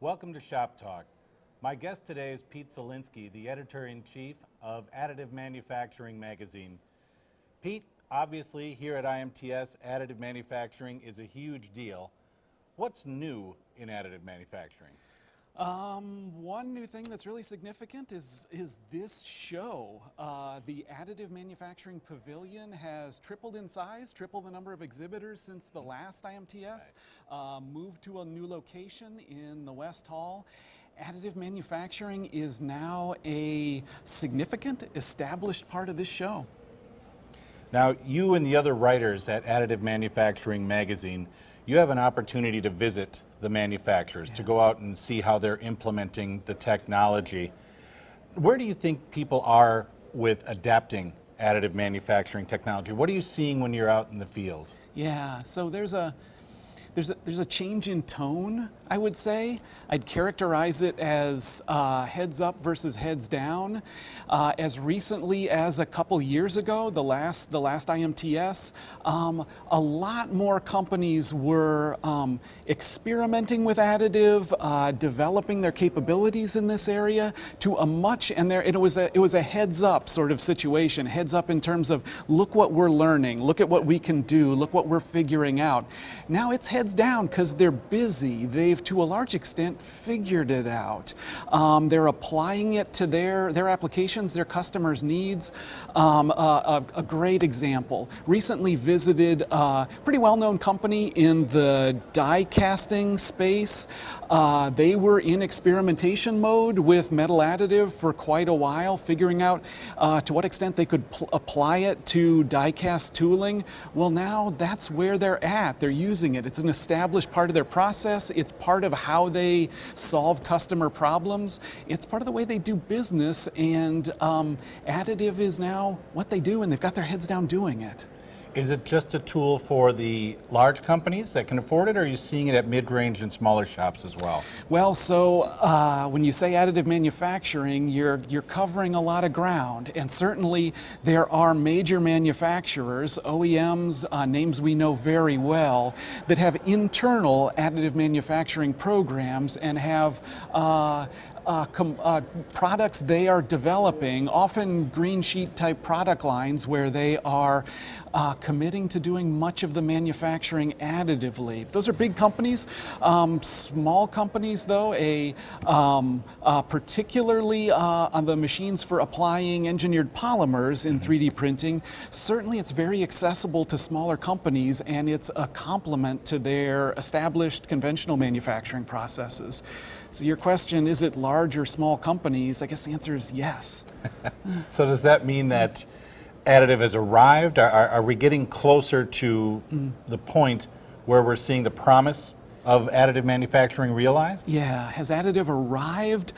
Welcome to Shop Talk. My guest today is Pete Zelinksi, the editor-in-chief of Additive Manufacturing magazine. Pete, obviously here at IMTS, additive manufacturing is a huge deal. What's new in additive manufacturing? One new thing that's really significant is this show. The Additive Manufacturing Pavilion has tripled in size, tripled the number of exhibitors since the last IMTS, moved to a new location in the West Hall. Additive manufacturing is now a significant, established part of this show. Now, you and the other writers at Additive Manufacturing magazine, you have an opportunity to visit the manufacturers, to go out and see how they're implementing the technology. Where do you think people are with adapting additive manufacturing technology? What are you seeing when you're out in the field? Yeah, so there's a change in tone, I would say. I'd characterize it as heads up versus heads down. As recently as a couple years ago, the last IMTS, a lot more companies were experimenting with additive, developing their capabilities in this area to a much, and it was a heads up sort of situation. Heads up in terms of, look what we're learning, look at what we can do, look what we're figuring out. Now it's heads down because they're busy. They've, to a large extent, figured it out. They're applying it to their applications, their customers' needs. A great example. Recently visited a pretty well-known company in the die casting space. They were in experimentation mode with metal additive for quite a while, figuring out to what extent they could apply it to die cast tooling. Well, now that's where they're at. They're using it. It's an established part of their process. It's part of how they solve customer problems. It's part of the way they do business, and additive is now what they do, and they've got their heads down doing it. Is it just a tool for the large companies that can afford it, or are you seeing it at mid-range and smaller shops as well? Well, so when you say additive manufacturing, you're covering a lot of ground, and certainly there are major manufacturers, OEMs, names we know very well, that have internal additive manufacturing programs and have products they are developing, often green sheet type product lines where they are committing to doing much of the manufacturing additively. Those are big companies. Small companies though, particularly on the machines for applying engineered polymers in 3D printing, certainly it's very accessible to smaller companies, and it's a complement to their established conventional manufacturing processes. So your question, is it large or small companies? I guess the answer is yes. So does that mean that additive has arrived? Are we getting closer to the point where we're seeing the promise of additive manufacturing realized? Yeah, has additive arrived?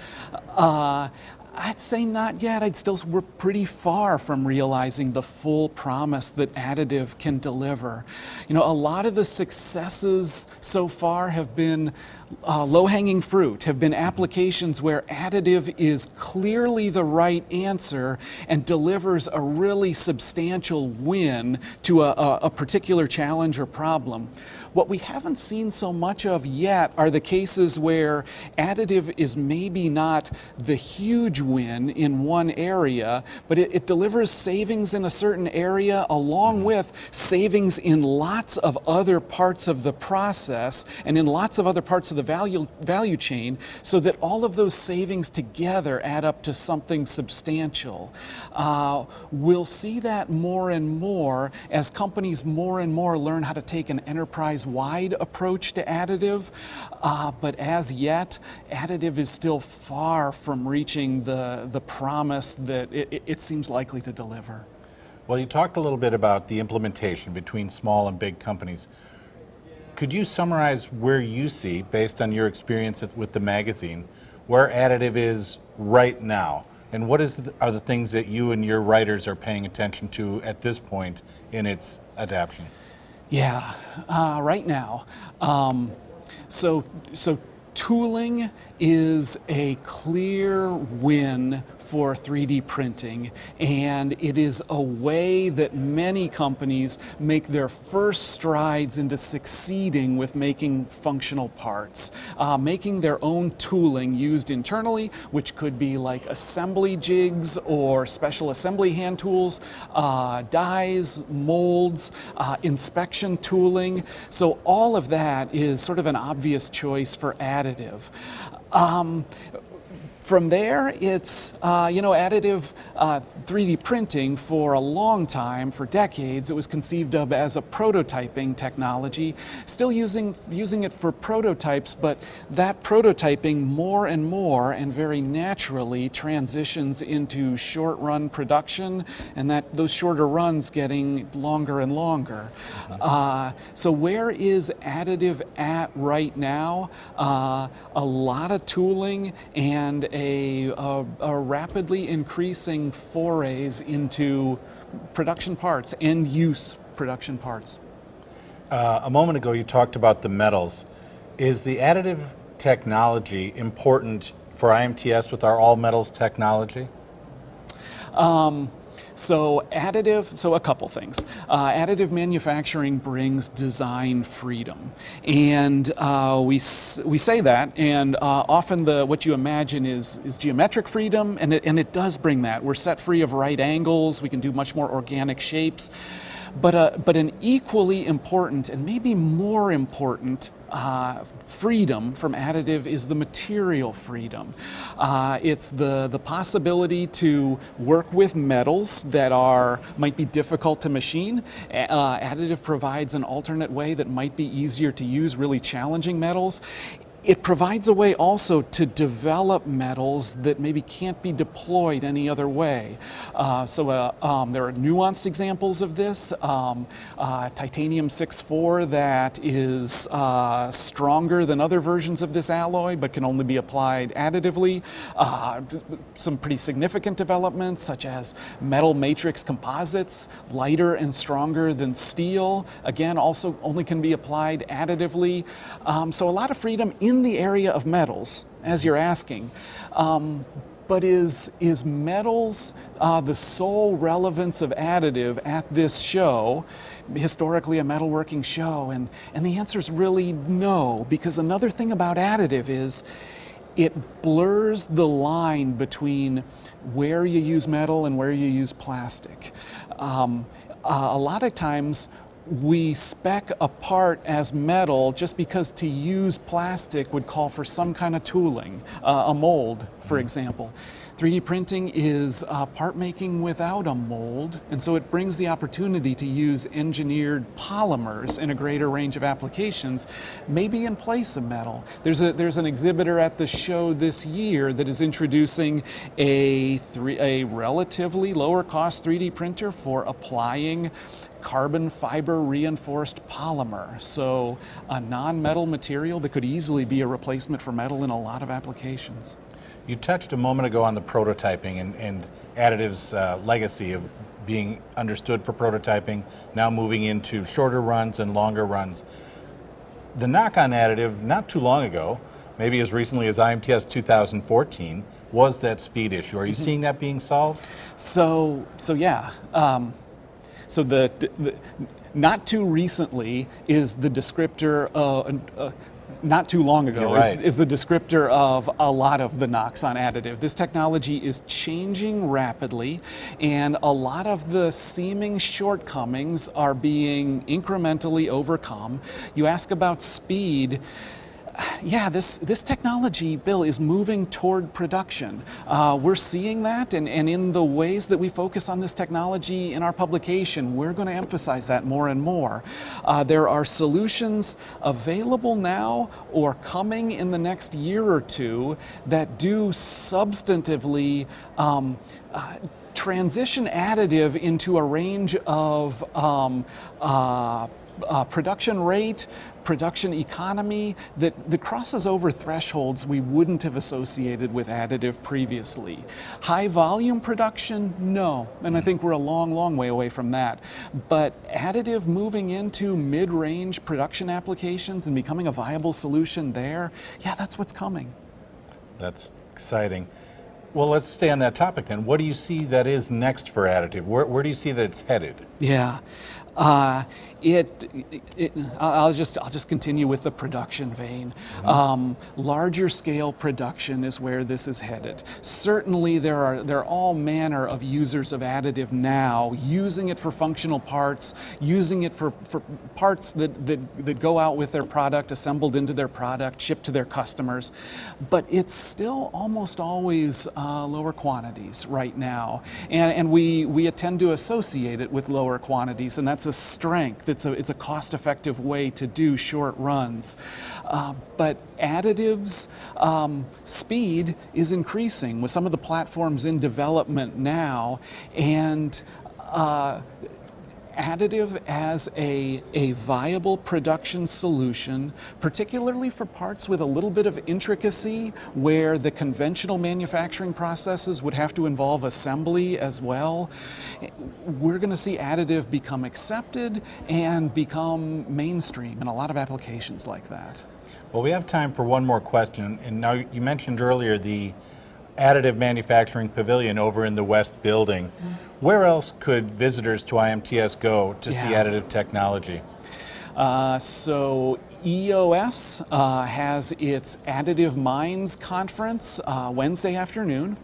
I'd say not yet. We're pretty far from realizing the full promise that additive can deliver. You know, a lot of the successes so far have been low-hanging fruit, have been applications where additive is clearly the right answer and delivers a really substantial win to a particular challenge or problem. What we haven't seen so much of yet are the cases where additive is maybe not the huge win in one area, but it delivers savings in a certain area along with savings in lots of other parts of the process and in lots of other parts of the value chain, so that all of those savings together add up to something substantial. We'll see that more and more as companies more and more learn how to take an enterprise-wide approach to additive, but as yet, additive is still far from reaching the promise that it seems likely to deliver. Well, you talked a little bit about the implementation between small and big companies. Could you summarize where you see, based on your experience with the magazine, where additive is right now? And what are the things that you and your writers are paying attention to at this point in its adaptation? Yeah, right now. So Tooling is a clear win for 3D printing, and it is a way that many companies make their first strides into succeeding with making functional parts. Making their own tooling used internally, which could be like assembly jigs or special assembly hand tools, dies, molds, inspection tooling. So all of that is sort of an obvious choice for additive. From there, it's, additive 3D printing for a long time, for decades, it was conceived of as a prototyping technology, still using it for prototypes, but that prototyping more and more and very naturally transitions into short-run production, and those shorter runs getting longer and longer. So where is additive at right now? A lot of tooling and a rapidly increasing forays into production parts, end-use production parts. A moment ago you talked about the metals. Is the additive technology important for IMTS with our all metals technology? So a couple things. Additive manufacturing brings design freedom, and we say that, and often what you imagine is geometric freedom, and it does bring that. We're set free of right angles. We can do much more organic shapes, but an equally important and maybe more important freedom from additive is the material freedom. It's the possibility to work with metals that might be difficult to machine. Additive provides an alternate way that might be easier to use really challenging metals. It provides a way also to develop metals that maybe can't be deployed any other way. There are nuanced examples of this. Titanium 6-4 that is stronger than other versions of this alloy but can only be applied additively. Some pretty significant developments such as metal matrix composites, lighter and stronger than steel. Again, also only can be applied additively. So a lot of freedom in the area of metals, as you're asking. But is metals the sole relevance of additive at this show, historically a metalworking show? And the answer is really no, because another thing about additive is it blurs the line between where you use metal and where you use plastic. A lot of times we spec a part as metal just because to use plastic would call for some kind of tooling, a mold, for example. 3D printing is part making without a mold, and so it brings the opportunity to use engineered polymers in a greater range of applications, maybe in place of metal. There's an exhibitor at the show this year that is introducing a relatively lower cost 3D printer for applying carbon fiber reinforced polymer. So a non-metal material that could easily be a replacement for metal in a lot of applications. You touched a moment ago on the prototyping and additive's legacy of being understood for prototyping, now moving into shorter runs and longer runs. The knock on additive not too long ago, maybe as recently as IMTS 2014, was that speed issue. Are you seeing that being solved? So yeah. So not too recently is the descriptor, not too long ago is the descriptor of a lot of the knocks on additive. This technology is changing rapidly, and a lot of the seeming shortcomings are being incrementally overcome. You ask about speed. Yeah, this technology, Bill, is moving toward production. We're seeing that, and in the ways that we focus on this technology in our publication, we're going to emphasize that more and more. There are solutions available now or coming in the next year or two that do substantively transition additive into a range of production rate, production economy that crosses over thresholds we wouldn't have associated with additive previously. High volume production, no, and I think we're a long way away from that. But additive moving into mid-range production applications and becoming a viable solution there, yeah, that's what's coming. That's exciting. Well, let's stay on that topic then. What do you see that is next for additive? Where do you see that it's headed? Yeah, I'll just continue with the production vein. Larger scale production is where this is headed. Certainly, there are all manner of users of additive now, using it for functional parts, using it for parts that go out with their product, assembled into their product, shipped to their customers. But it's still almost always lower quantities right now, and we tend to associate it with lower quantities, and that's a strength. It's a cost-effective way to do short runs. But additives speed is increasing with some of the platforms in development now, and additive as a viable production solution, particularly for parts with a little bit of intricacy where the conventional manufacturing processes would have to involve assembly as well. We're going to see additive become accepted and become mainstream in a lot of applications like that. Well, we have time for one more question. And now you mentioned earlier the additive manufacturing pavilion over in the West building. Where else could visitors to IMTS go to see additive technology? So EOS has its Additive Minds conference Wednesday afternoon.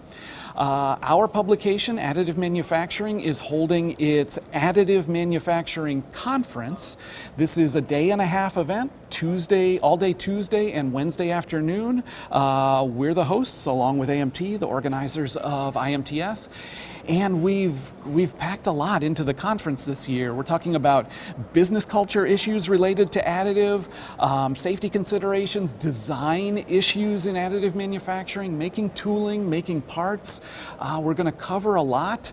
Our publication, Additive Manufacturing, is holding its Additive Manufacturing Conference. This is a day-and-a-half event, Tuesday, all day Tuesday and Wednesday afternoon. We're the hosts, along with AMT, the organizers of IMTS. And we've packed a lot into the conference this year. We're talking about business culture issues related to additive, safety considerations, design issues in additive manufacturing, making tooling, making parts. We're going to cover a lot.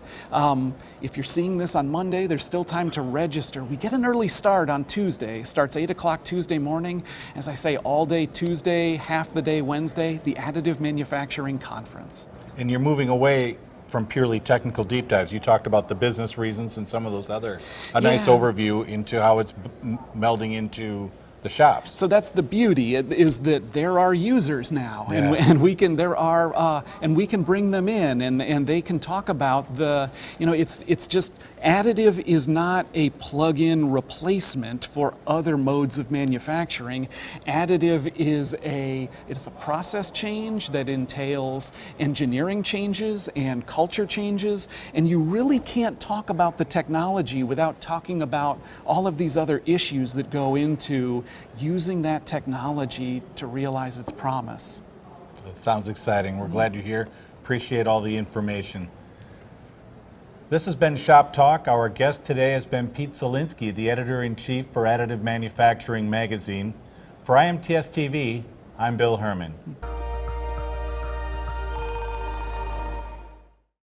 If you're seeing this on Monday, there's still time to register. We get an early start on Tuesday. Starts 8 o'clock Tuesday morning. As I say, all day Tuesday, half the day Wednesday, the Additive Manufacturing Conference. And you're moving away from purely technical deep dives. You talked about the business reasons and some of those other, nice overview into how it's melding into the shops. So that's the beauty, is that there are users now, and we can bring them in, and they can talk about the, it's just, additive is not a plug-in replacement for other modes of manufacturing. Additive is it's a process change that entails engineering changes and culture changes, and you really can't talk about the technology without talking about all of these other issues that go into using that technology to realize its promise. That sounds exciting. We're glad you're here. Appreciate all the information. This has been Shop Talk. Our guest today has been Pete Zelinksi, the editor-in-chief for Additive Manufacturing magazine. For IMTS TV, I'm Bill Herman.